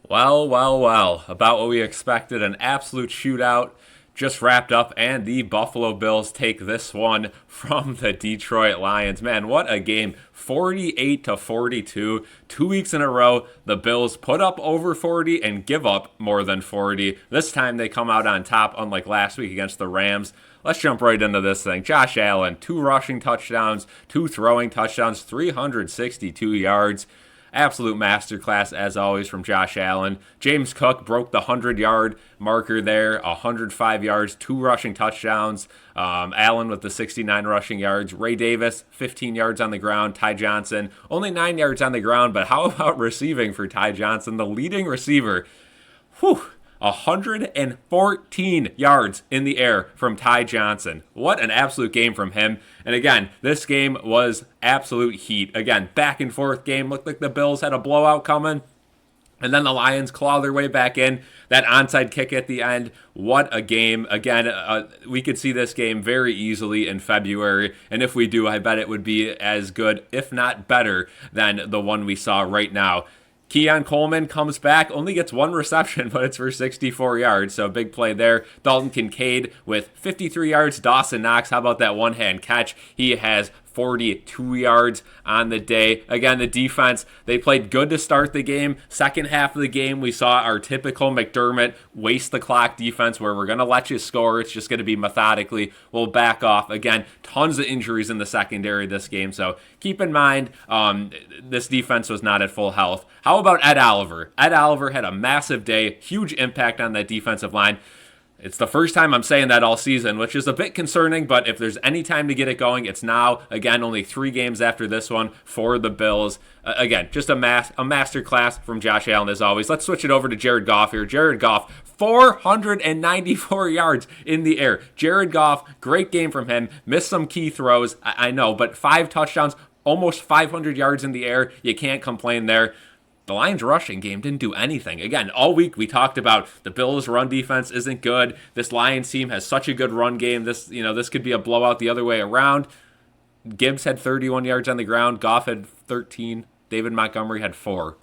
Well, well, well. About what we expected. An absolute shootout just wrapped up, and the Buffalo Bills take this one from the Detroit Lions. Man, what a game. 48 to 42. 2 weeks in a row, the Bills put up over 40 and give up more than 40. This time they come out on top, unlike last week against the Rams. Let's jump right into this thing. Josh Allen, 2 rushing touchdowns, 2 throwing touchdowns, 362 yards. Absolute masterclass, as always, from Josh Allen. James Cook broke the 100-yard marker there, 105 yards, 2 rushing touchdowns. Allen with the 69 rushing yards. Ray Davis, 15 yards on the ground. Ty Johnson, only 9 yards on the ground. But how about receiving for Ty Johnson, the leading receiver? Whew. 114 yards in the air from Ty Johnson. What an absolute game from him. And again, this game was absolute heat. Again, back and forth game. Looked like the Bills had a blowout coming. And then the Lions claw their way back in. That onside kick at the end. What a game. Again, we could see this game very easily in February. And if we do, I bet it would be as good, if not better, than the one we saw right now. Keon Coleman comes back, only gets 1 reception, but it's for 64 yards, so big play there. Dalton Kincaid with 53 yards. Dawson Knox, how about that one-hand catch? He has 42 yards on the day. Again, the defense, they played good to start the game. Second half of the game, we saw our typical McDermott waste the clock defense where we're going to let you score. It's just going to be methodically. We'll back off. Again, tons of injuries in the secondary this game, so keep in mind this defense was not at full health. How about Ed Oliver? Ed Oliver had a massive day, huge impact on that defensive line. It's the first time I'm saying that all season, which is a bit concerning, but if there's any time to get it going, it's now. Again, only 3 games after this one for the Bills. Again, just a master class from Josh Allen as always. Let's switch it over to Jared Goff here. Jared Goff, 494 yards in the air. Jared Goff, great game from him. Missed some key throws, I know, but 5 touchdowns, almost 500 yards in the air. You can't complain there. The Lions rushing game didn't do anything. Again, all week we talked about the Bills run defense isn't good. This Lions team has such a good run game. This could be a blowout the other way around. Gibbs had 31 yards on the ground. Goff had 13. David Montgomery had 4.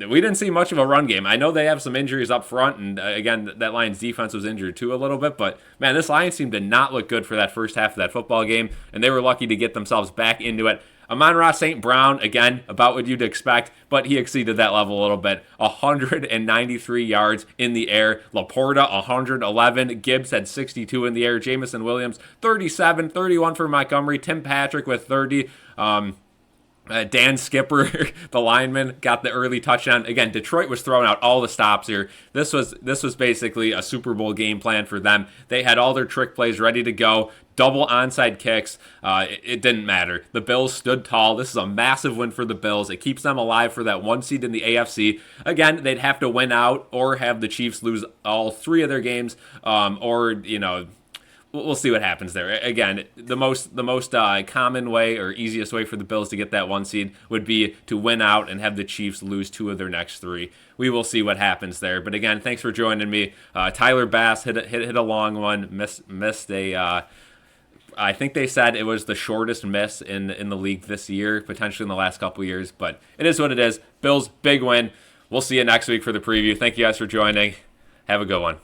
We didn't see much of a run game. I know they have some injuries up front, and again, that Lions defense was injured too a little bit, but man, this Lions team did not look good for that first half of that football game, and they were lucky to get themselves back into it. Amon-Ra St. Brown, again, about what you'd expect, but he exceeded that level a little bit. 193 yards in the air. Laporta, 111. Gibbs had 62 in the air. Jamison Williams, 37. 31 for Montgomery. Tim Patrick with 30. Dan Skipper, the lineman, got the early touchdown. Again, Detroit was throwing out all the stops here. This was basically a Super Bowl game plan for them. They had all their trick plays ready to go. Double onside kicks. It didn't matter. The Bills stood tall. This is a massive win for the Bills. It keeps them alive for that 1 seed in the AFC. Again, they'd have to win out or have the Chiefs lose all 3 of their games, we'll see what happens there. Again, the most common way or easiest way for the Bills to get that 1 seed would be to win out and have the Chiefs lose 2 of their next 3. We will see what happens there. But again, thanks for joining me. Tyler Bass hit a long one. Missed a. I think they said it was the shortest miss in the league this year, potentially in the last couple years. But it is what it is. Bills, big win. We'll see you next week for the preview. Thank you guys for joining. Have a good one.